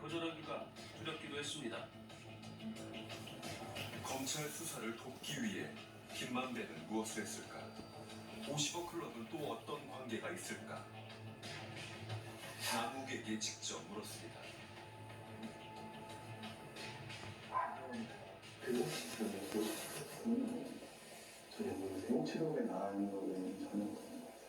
도전하기가 두렵기도 했습니다. 검찰 수사를 돕기 위해 김만배는 무엇을 했을까? 50억 클럽은 또 어떤 관계가 있을까? 남욱에게 직접 물었습니다. 저희 체력에 나가는 거는 저는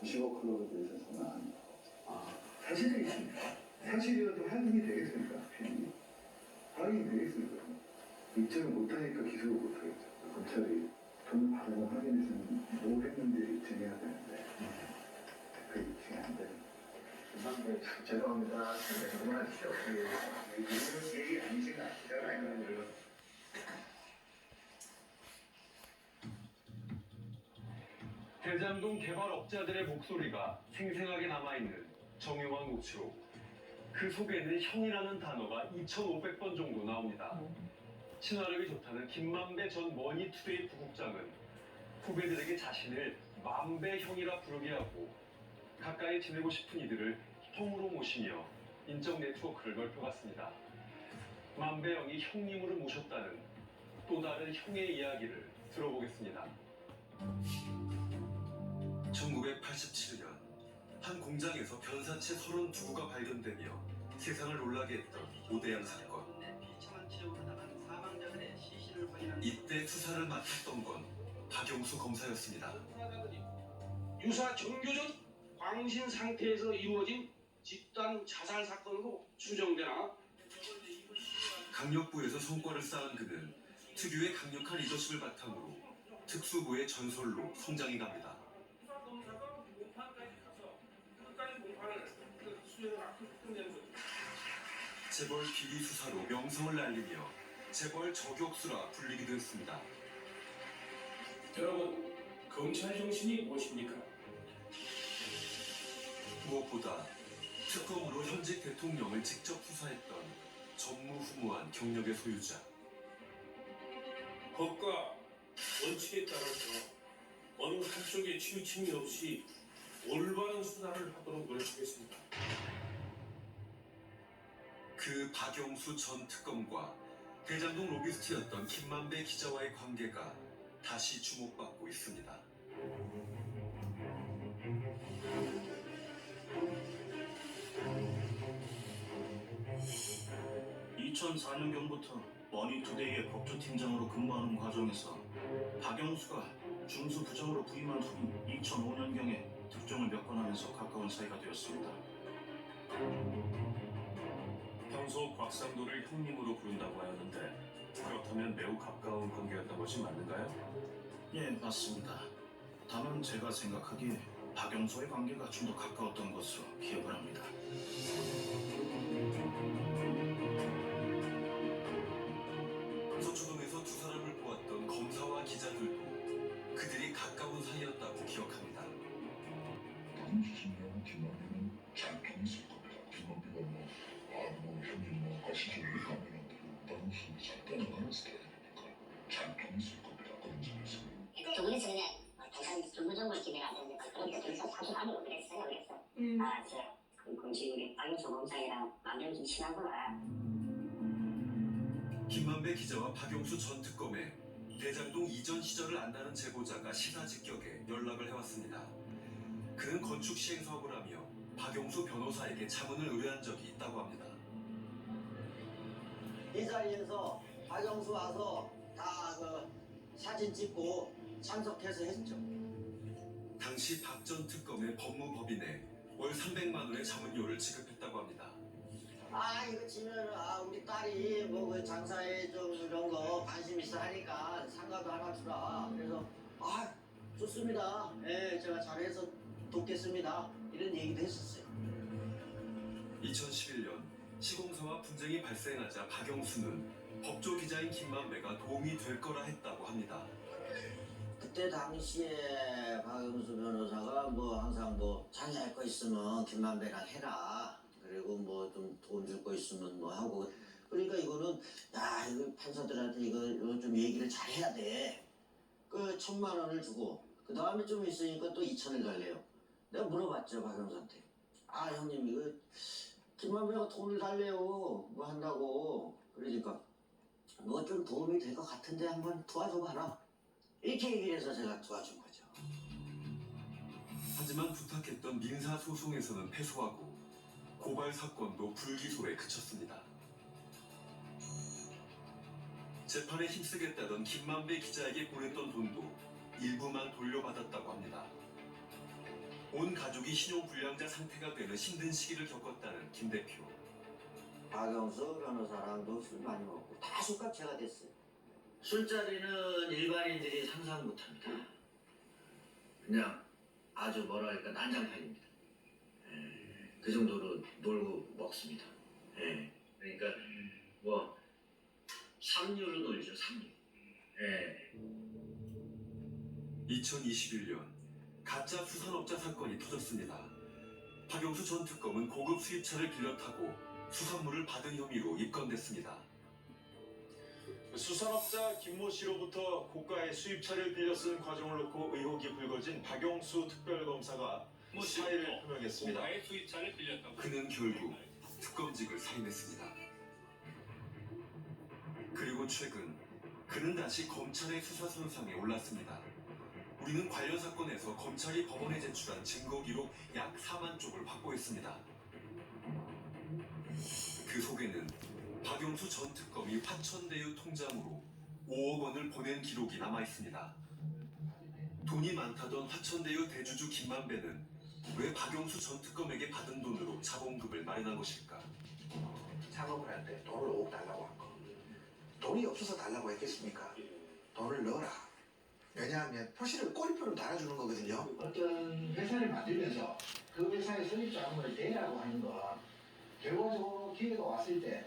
50억 클럽에 대해서는 아닙니다. 사실이십니까? 사실이라도 확인이 되겠습니까? 확인이 되겠습니까? 입증을 못하니까 기소를 못하겠죠. 검찰이 돈을 받아서 확인해서는 뭐 했는지 입증해야 되는데 그 입증이 안 되는 죄송합니다. 그만하십시오. 이런 얘기 아니신 거 아시잖아요. 대장동 개발업자들의 목소리가 생생하게 남아있는 정영환 녹취록. 그 속에는 형이라는 단어가 2,500번 정도 나옵니다. 친화력이 좋다는 김만배 전 머니투데이 부국장은 후배들에게 자신을 만배 형이라 부르게 하고 가까이 지내고 싶은 이들을 형으로 모시며 인적 네트워크를 넓혀갔습니다. 만배 형이 형님으로 모셨다는 또 다른 형의 이야기를 들어보겠습니다. 1987년 한 공장에서 변사체 32구가 발견되며 세상을 놀라게 했던 오대양 사건. 이때 수사를 맡았던 건 박영수 검사였습니다. 유사 정교전 광신 상태에서 이루어진 집단 자살 사건으로 추정되나? 강력부에서 성과를 쌓은 그는 특유의 강력한 리더십을 바탕으로 특수부의 전설로 성장해 갑니다. 재벌 비리 수사로 명성을 날리며 재벌 저격수라 불리기도 했습니다. 여러분, 검찰 정신이 무엇입니까? 무엇보다 특검으로 현직 대통령을 직접 수사했던 전무후무한 경력의 소유자. 법과 원칙에 따라서 어느 한쪽에 치우침이 없이 올바른 수사를 하도록 노력하겠습니다. 그 박영수 전 특검과 대장동 로비스트였던 김만배 기자와의 관계가 다시 주목받고 있습니다. 2004년경부터 머니투데이의 법조팀장으로 근무하는 과정에서 박영수가 중수 부장으로 부임한 후인 2005년경에 특종을 몇 번 하면서 가까운 사이가 되었습니다. 평소 곽상도를 형님으로 부른다고 하였는데 그렇다면 매우 가까운 관계였던 것이 맞는가요? 예, 맞습니다. 다만 제가 생각하기에 박영수의 관계가 좀 더 가까웠던 것으로 기억을 합니다. 서초동에서 두 사람을 보았던 검사와 기자들도 그들이 가까운 사이였다고 기억합니다. 당시쯤이면 김만배는 잘 통했을 겁니다. 김만배가 형님 아시죠? 얘기하면 박영수 잘 따라가는 스타일이니까 잘 통했을 겁니다. 그런 점에서. 두 분이서 그냥 부산 중부정부를 기대하는데 그런데 둘이서 사실 아무도 그랬어요. 아, 그럼 지금 우리 박영수 검사이랑 만병 친하구나. 김만배 기자와 박영수 전 특검의 대장동 이전 시절을 안다는 제보자가 시사직격에 연락을 해왔습니다. 그는 건축 시행 사업을 하며 박영수 변호사에게 자문을 의뢰한 적이 있다고 합니다. 이 자리에서 박영수 와서 다 그 사진 찍고 참석해서 했죠. 당시 박 전 특검의 법무법인에 월 300만 원의 자문료를 지급했다고 합니다. 아 이거 지면은 우리 딸이 뭐 그 장사에 좀 이런 거 관심 있어 하니까 상가도 하나 주라. 그래서 좋습니다. 예, 제가 잘해서 돕겠습니다. 이런 얘기도 했었어요. 2011년 시공사와 분쟁이 발생하자 박영수는 법조 기자인 김만배가 도움이 될 거라 했다고 합니다. 그때 당시에 박영수 변호사가 뭐 항상 뭐 자기 할 거 있으면 김만배랑 해라. 그리고 뭐 좀 돈 줄 거 있으면 뭐 하고. 그러니까 이거는 이거 판사들한테 이거 좀 얘기를 잘 해야 돼. 그 1,000만 원을 주고 그 다음에 좀 있으니까 또 2,000을 달래요. 내가 물어봤죠 박영수한테. 형님 이거 김만배가 돈을 달래요. 뭐 한다고. 뭐 좀 도움이 될 것 같은데 한번 도와줘봐라. 이렇게 얘기를 해서 제가 도와준 거죠. 하지만 부탁했던 민사소송에서는 패소하고 고발 사건도 불기소에 그쳤습니다. 재판에 힘쓰겠다던 김만배 기자에게 보냈던 돈도 일부만 돌려받았다고 합니다. 온 가족이 신용불량자 상태가 되는 힘든 시기를 겪었다는 김 대표. 박영수 변호사랑도 술 많이 먹고 다 술값제가 됐어요. 술자리는 일반인들이 상상 못합니다. 그냥 아주 뭐랄까 난장판입니다. 그 정도로 놀고 먹습니다. 그러니까 뭐 삼류로 놀죠, 삼류. 2021년 가짜 수산업자 사건이 터졌습니다. 박영수 전 특검은 고급 수입차를 빌려 타고 수산물을 받은 혐의로 입건됐습니다. 수산업자 김모 씨로부터 고가의 수입차를 빌려 쓴 과정을 놓고 의혹이 불거진 박영수 특별검사가 사의를 표명했습니다. 고가의 수입차를 빌렸다고. 그는 결국 특검직을 사임했습니다. 그리고 최근 그는 다시 검찰의 수사선상에 올랐습니다. 우리는 관련 사건에서 검찰이 법원에 제출한 증거 기록 약 4만 쪽을 확보했습니다. 그 속에는 박영수 전 특검이 화천대유 통장으로 5억 원을 보낸 기록이 남아있습니다. 돈이 많다던 화천대유 대주주 김만배는 왜 박영수 전 특검에게 받은 돈으로 자본금을 마련한 것일까? 작업을 할 때 돈을 5억 달라고 한 거. 돈이 없어서 달라고 했겠습니까? 돈을 넣어라. 왜냐하면 표시를 꼬리표로 달아주는 거거든요. 어떤 회사를 만들면서 그 회사의 설립 자금을 내라고 하는 거, 결과적으로 기회가 왔을 때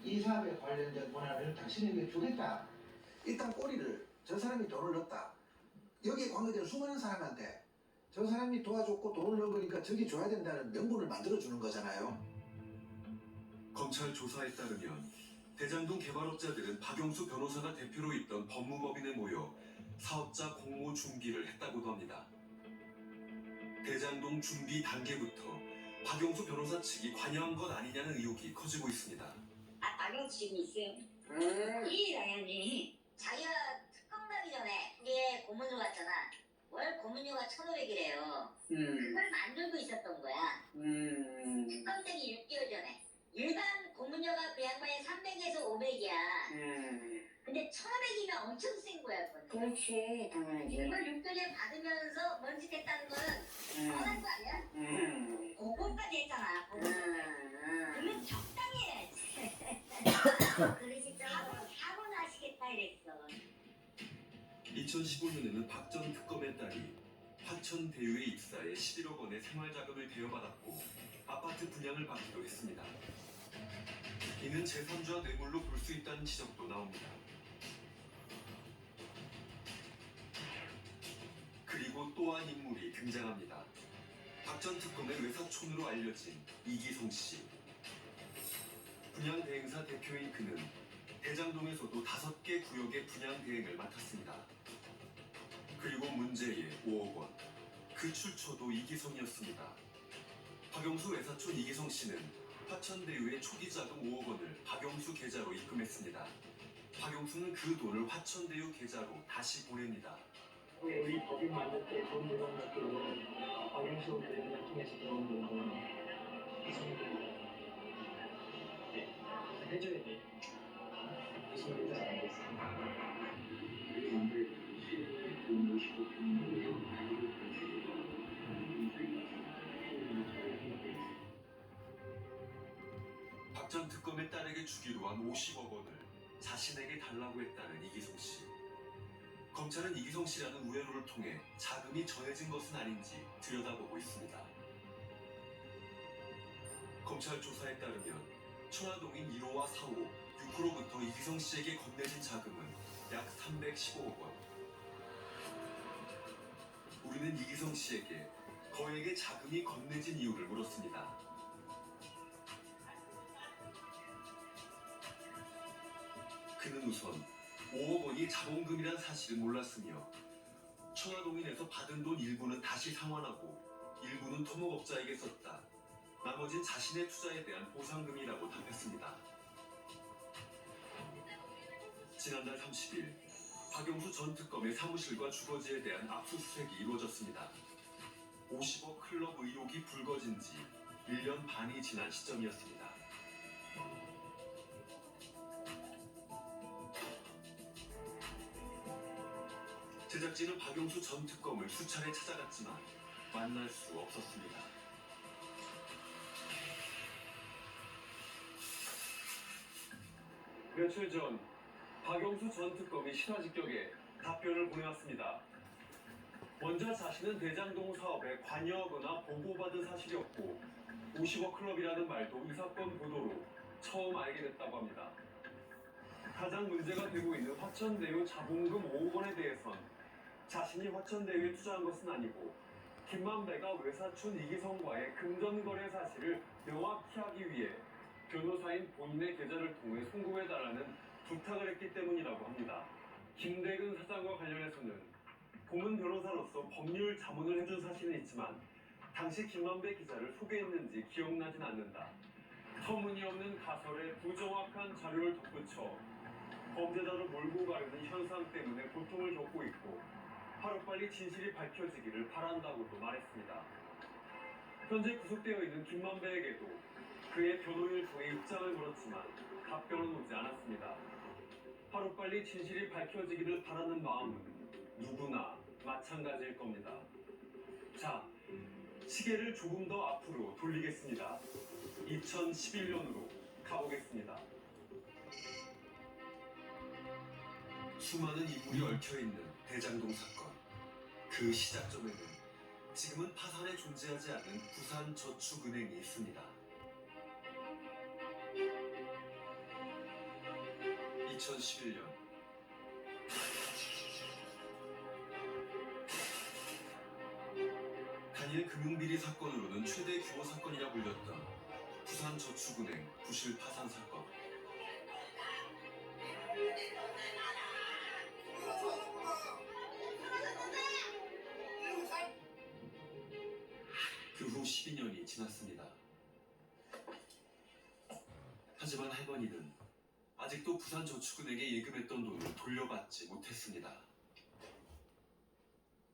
이 사업에 관련된 권한을 당신에게 주겠다. 일단 꼬리를 저 사람이 돈을 넣었다. 여기에 관계된 수많은 사람한테 저 사람이 도와줬고 돈을 넣은 거니까 저기 줘야 된다는 명분을 만들어주는 거잖아요. 검찰 조사에 따르면 대장동 개발업자들은 박영수 변호사가 대표로 있던 법무법인에 모여 사업자 공모 준비를 했다고도 합니다. 대장동 준비 단계부터 박영수 변호사 측이 관여한 것 아니냐는 의혹이 커지고 있습니다. 박영수 지금 있어요? 이 당연히 자기가 특검 가기 전에 우리의 고문료 갔잖아. 월 고문료가 1,500이래요. 그걸 만들고 있었던 거야. 특검 되기 6개월 전에. 일반 고문료가 그 양반이 300에서 500이야. 근데 1,500이면 엄청 센 거야. 그건. 그렇지, 당연하지. 이걸 6개월에 받으면서 먼짓했다는 거는 뻔한 거 아니야? 그거까지 했잖아. 그러면 적당히 해야지. 그래 진짜 사고 나시겠다 이랬어. 2015년에는 박 전 특검의 딸이 화천대유에 입사해 11억 원의 생활자금을 대여받았고 아파트 분양을 받기도 했습니다. 이는 제3주와 뇌물로 볼 수 있다는 지적도 나옵니다. 그리고 또 한 인물이 등장합니다. 박 전 특검의 외사촌으로 알려진 이기성 씨. 분양대행사 대표인 그는 대장동에서도 5개 구역의 분양대행을 맡았습니다. 그리고 문제의 5억 원. 그 출처도 이기성이었습니다. 박영수 외사촌 이기성 씨는 화천대유의 초기 자금 5억 원을 박영수 계좌로 입금했습니다. 박영수는 그 돈을 화천대유 계좌로 다시 보냅니다. 우리 법인 만들 때 돈 들어온 것들은 박영수 대리를 통해서 들어온 돈은 이성이 해줘야 돼. 이성이 잘 알겠습니다. 박 전 특검의 딸에게 주기로 한 50억 원을 자신에게 달라고 했다는 이기성 씨. 검찰은 이기성 씨라는 우회로를 통해 자금이 전해진 것은 아닌지 들여다보고 있습니다. 검찰 조사에 따르면 천화동인 1호와 4호, 6호로부터 이기성 씨에게 건네진 자금은 약 315억 원. 우리는 이기성 씨에게 거액의 자금이 건네진 이유를 물었습니다. 그는 우선 5억 원이 자본금이란 사실을 몰랐으며 천화동인에서 받은 돈 일부는 다시 상환하고 일부는 토목업자에게 썼다. 나머진 자신의 투자에 대한 보상금이라고 답했습니다. 지난달 30일 박영수 전 특검의 사무실과 주거지에 대한 압수수색이 이루어졌습니다. 50억 클럽 의혹이 불거진 지 1년 반이 지난 시점이었습니다. 제작진은 박영수 전 특검을 수차례 찾아갔지만 만날 수 없었습니다. 며칠 전 박영수 전 특검이 신화직격에 답변을 보내왔습니다. 먼저 자신은 대장동 사업에 관여하거나 보고받은 사실이 없고 50억 클럽이라는 말도 이 사건 보도로 처음 알게 됐다고 합니다. 가장 문제가 되고 있는 화천대유 자본금 5억 원에 대해선 자신이 화천대유에 투자한 것은 아니고 김만배가 외사촌 이기성과의 금전거래 사실을 명확히 하기 위해 변호사인 본인의 계좌를 통해 송금해달라는 부탁을 했기 때문이라고 합니다. 김대근 사장과 관련해서는 고문 변호사로서 법률 자문을 해준 사실은 있지만 당시 김만배 기자를 소개했는지 기억나진 않는다. 터무니없는 가설에 부정확한 자료를 덧붙여 범죄자로 몰고 가려는 현상 때문에 고통을 겪고 있고 하루빨리 진실이 밝혀지기를 바란다고도 말했습니다. 현재 구속되어 있는 김만배에게도 그의 변호인을 통해 입장을 물었지만 답변은 오지 않았습니다. 하루빨리 진실이 밝혀지기를 바라는 마음은 누구나 마찬가지일 겁니다. 자, 시계를 조금 더 앞으로 돌리겠습니다. 2011년으로 가보겠습니다. 수많은 인물이 얽혀있는 대장동 사건. 그 시작점에는 지금은 파산에 존재하지 않는 부산저축은행이 있습니다. 2011년 단일 금융비리 사건으로는 최대 규모 사건이라 불렸던 부산저축은행 부실 파산 사건. 그 후 12년이 지났습니다. 하지만 할머니는 아직도 부산저축은행에 예금했던 돈을 돌려받지 못했습니다.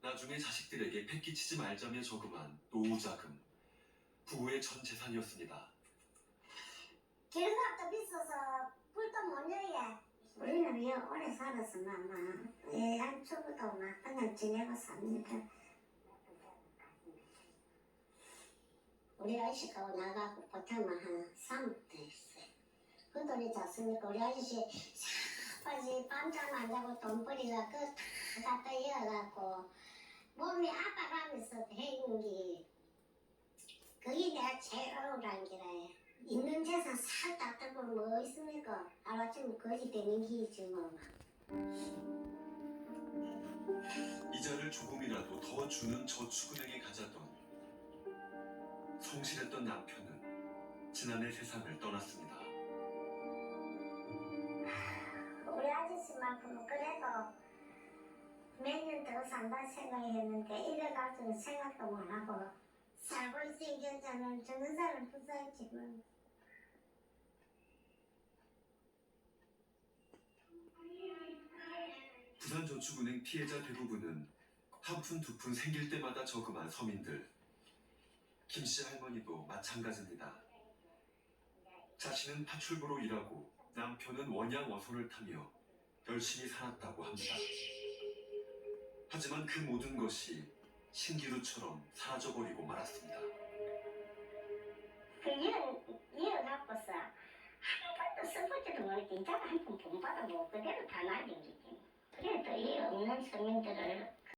나중에 자식들에게 패기치지 말자며 저금한 노후자금, 부부의 전 재산이었습니다. 길값도 비싸서 불도 못 여게. 우리는 왜 오래 살았으면 막 애당초부터 막 그냥 지내고 삽니까. 우리 아저씨가 나가고 보통만 한 3억 됐어요. 그 돈이 좋습니까? 우리 아저씨 샤빠지 밤잠 안 자고 돈 벌이가 그다 갖다 이어갖고 몸이 아파가면서 해는 게 그게 내가 제일 억울한 게라요. 있는 재산 싹 다 뜯고 뭐 있습니까? 하루아침에 거지 되는 게지 뭐. 이자를 조금이라도 더 주는 저축은행에 가자던 성실했던 남편은 지난해 세상을 떠났습니다. 우리 아저씨만큼은 그래도 몇 년 더 산다 생각했는데 이래가지고 생각도 못하고 살고 있으니까 저는 죽는 사람 불쌍했지만 부산저축은행 피해자 대부분은 한 푼 두 푼 생길 때마다 저금한 서민들. 김씨 할머니도 마찬가지입니다. 자신은 파출부로 일하고 남편은 원양어선을 타며 열심히 살았다고 합니다. 하지만 그 모든 것이 신기루처럼 사라져버리고 말았습니다. 그 이어갖고서 한 번도 써보지도 모르게 인자가 한 푼 본받아 뭐 그대로 다 날린 거지. 그래도 이 없는 서민들을